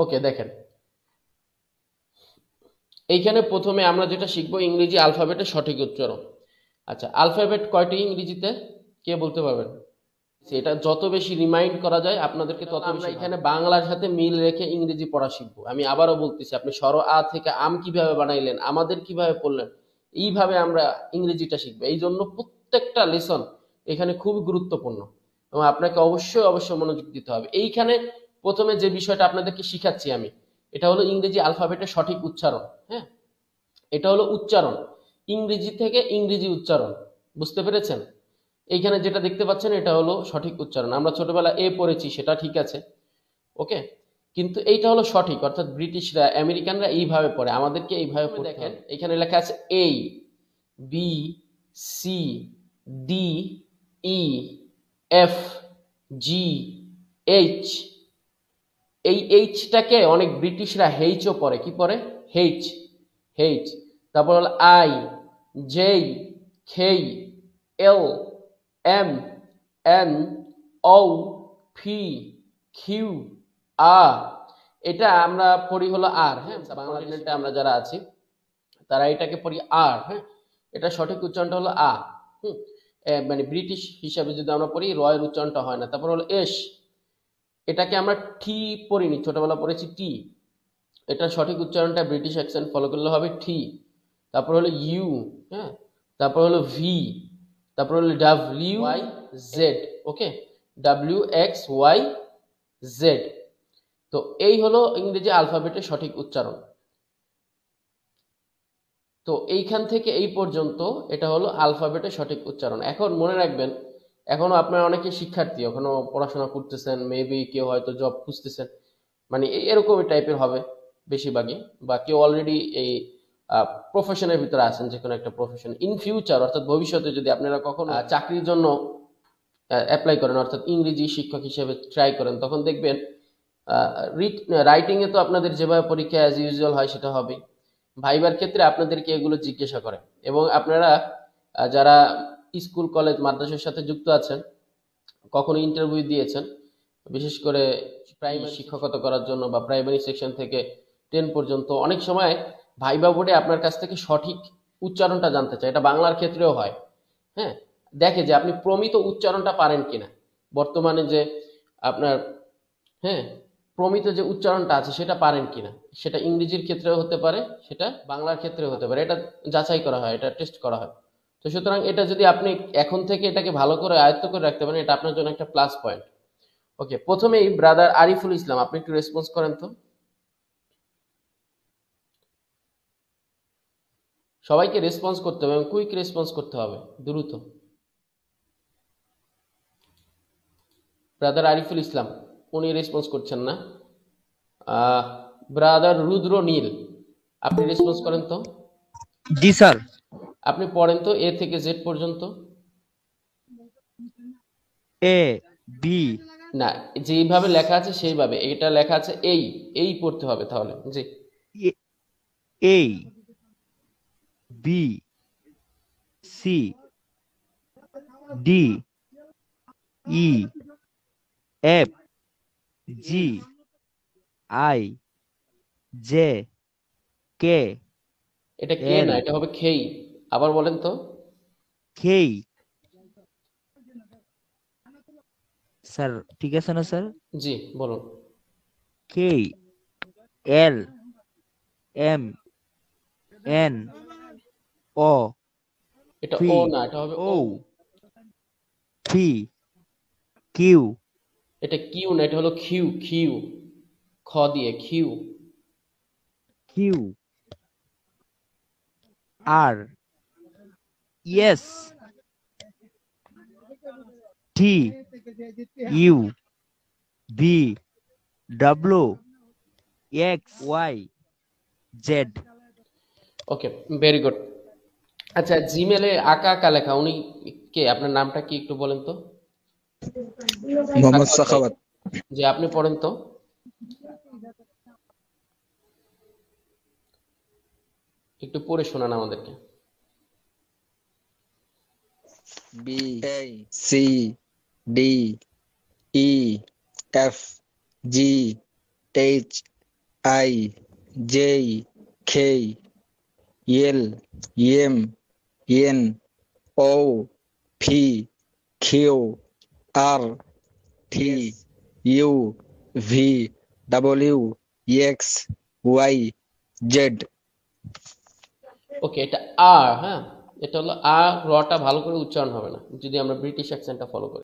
ওকে, দেখেন এইখানে প্রথমে আমরা যেটা শিখবো ইংরেজি আলফাবেটের সঠিক উচ্চারণ। আচ্ছা, আলফাবেট কয়টি ইংরেজিতে কে বলতে পারবেন? এটা যত বেশি রিমাইন্ড করা যায় আপনাদেরকে তত বেশি। আমরা এখানে বাংলার সাথে মিল রেখে ইংরেজি পড়া শিখবো। আমি আবারও বলতেছি, আপনি স্বর আ থেকে আম কিভাবে বানাইলেন, আমাদের কিভাবে পড়লেন, এইভাবে আমরা ইংরেজিটা শিখবো। এই জন্য প্রত্যেকটা লেসন এখানে খুবই গুরুত্বপূর্ণ এবং আপনাকে অবশ্যই অবশ্যই মনোযোগ দিতে হবে। এইখানে প্রথমে যে বিষয়টা আপনাদেরকে শিখাচ্ছি আমি, এটা হলো ইংরেজি আলফাবেটের সঠিক উচ্চারণ। হ্যাঁ, এটা হলো উচ্চারণ, ইংরেজি থেকে ইংরেজি উচ্চারণ। বুঝতে পেরেছেন? এইখানে যেটা দেখতে পাচ্ছেন এটা হলো সঠিক উচ্চারণ। আমরা ছোটবেলা এ পড়েছি, সেটা ঠিক আছে, ওকে, কিন্তু এইটা হলো সঠিক, অর্থাৎ ব্রিটিশরা আমেরিকানরা এইভাবে পড়ে, আমাদেরকে এইভাবে পড়তে। দেখেন এখানে লেখা আছে A, B, C, D, E, F, G, H. এই এইচটাকে অনেক ব্রিটিশরা হেইচও পড়ে। কি পড়ে? Haitch, haitch. তারপর হলো I, J, K, L, M, N, O, P, Q, R. এটা আমরা পড়ি হলো আর। হ্যাঁ, বাংলাদেশে আমরা যারা আছি তারা এটাকে পড়ি আর। হ্যাঁ, এটা সঠিক উচ্চারণটা হলো আ। হুম, মানে ব্রিটিশ হিসাবে যদি আমরা পড়ি রয়ের উচ্চারণটা হয় না। তারপর হলো এস, এটাকে আমরা টি পড়িনি, ছোটবেলা পড়েছি টি। এটা সঠিক উচ্চারণটা ব্রিটিশ অ্যাকসেন্ট ফলো করলে হবে টি। তারপর হলো ইউ, হ্যাঁ, তারপর হলো ভি, তারপর হলো ডাব্লিউ ওয়াই জেড। ওকে, ডাব্লিউ এক্স ওয়াই জেড। তো এই হলো ইংরেজি আলফাবেটের সঠিক উচ্চারণ। তো এইখান থেকে এই পর্যন্ত এটা হলো আলফাবেটের সঠিক উচ্চারণ। এখন মনে রাখবেন, এখনো আপনারা অনেকে শিক্ষার্থী, এখনো পড়াশোনা করতেছেন, মেবি কেউ হয়তো জব খুঁজতেছেন, মানে এরকমই টাইপের হবে বেশিরভাগই, বা কেউ অলরেডি এই প্রফেশনের ভিতরে আছেন, যে কোনো একটা প্রফেশন। ইন ফিউচার অর্থাৎ ভবিষ্যতে যদি আপনারা কখনো চাকরির জন্য অ্যাপ্লাই করেন, অর্থাৎ ইংরেজি শিক্ষক হিসেবে ট্রাই করেন, তখন দেখবেন রাইটিংয়ে তো আপনাদের যেভাবে পরীক্ষা অ্যাজ ইউজুয়াল হয় সেটা হবে, ভাইবার ক্ষেত্রে আপনাদেরকে এগুলো জিজ্ঞাসা করে। এবং আপনারা যারা স্কুল কলেজ মাদ্রাসার সাথে যুক্ত আছেন, কখনো ইন্টারভিউ দিয়েছেন, বিশেষ করে প্রাইমারি শিক্ষকতা করার জন্য বা প্রাইমারি সেকশন থেকে 10 পর্যন্ত, অনেক সময় ভাইবা বোর্ডে আপনার কাছ থেকে সঠিক উচ্চারণটা জানতে চায়। এটা বাংলার ক্ষেত্রেও হয়। হ্যাঁ, দেখে যে আপনি প্রমিত উচ্চারণটা পারেন কিনা। বর্তমানে যে আপনার, হ্যাঁ, প্রমিত যে উচ্চারণটা আছে সেটা পারেন কিনা, সেটা ইংরেজির ক্ষেত্রেও হতে পারে, সেটা বাংলার ক্ষেত্রেও হতে পারে। এটা যাচাই করা হয়, এটা টেস্ট করা হয়। তো সুতরাং এটা যদি আপনি এখন থেকে এটাকে ভালো করে আয়ত্ত করে রাখতে পারেন, এটা আপনার জন্য একটা প্লাস পয়েন্ট। ওকে, প্রথমেই ব্রাদার আরিফুল ইসলাম, আপনি একটু রেসপন্স করেন তো। সবাইকে রেসপন্স করতে হবে এবং কুইক রেসপন্স করতে হবে, দ্রুত। ব্রাদার আরিফুল ইসলাম, উনি রেসপন্স করছেন না। ব্রাদার রুদ্র নীল, আপনি রেসপন্স করেন তো। জি স্যার। আপনি পড়েন তো এ থেকে জেড পর্যন্ত। এ, বি, না, যেইভাবে লেখা আছে সেইভাবে। এটা লেখা আছে এই, এই পড়তে হবে তাহলে। G, A, B, C, D, E, F, G, I, J, K, এটা কে এল, না, এটা হবে খেই। আবার বলেন তো। খেই। স্যার ঠিক আছে না স্যার? জি, বলুন। কে, এল, এম, এন, ও, এটা পি, ও না, এটা হবে ও, ও। পি, কিউ, এটা কিউ না, এটা হলো খিউ, খিউ, খ দিয়ে খিউ। Q, R, S, T, U, V, W, X, Y, Z. Okay, very good. আচ্ছা, জিমেলে আঁকা আঁকা লেখা, উনি কে? আপনার নামটা কি একটু বলেন তো। মোহাম্মদ সাখাওয়াত ভাই, সাখাওয়াত। জি, আপনি পড়েন তো, একটু পড়ে শোনান আমাদেরকে। B, C, D, E, F, G, H I J K L M N O P Q R T U V W X Y Z. ওকে, এটা আর, হ্যাঁ, এটা হলো আ, রটা ভালো করে উচ্চারণ হবে না যদি আমরা ব্রিটিশ অ্যাকসেন্টটা ফলো করি।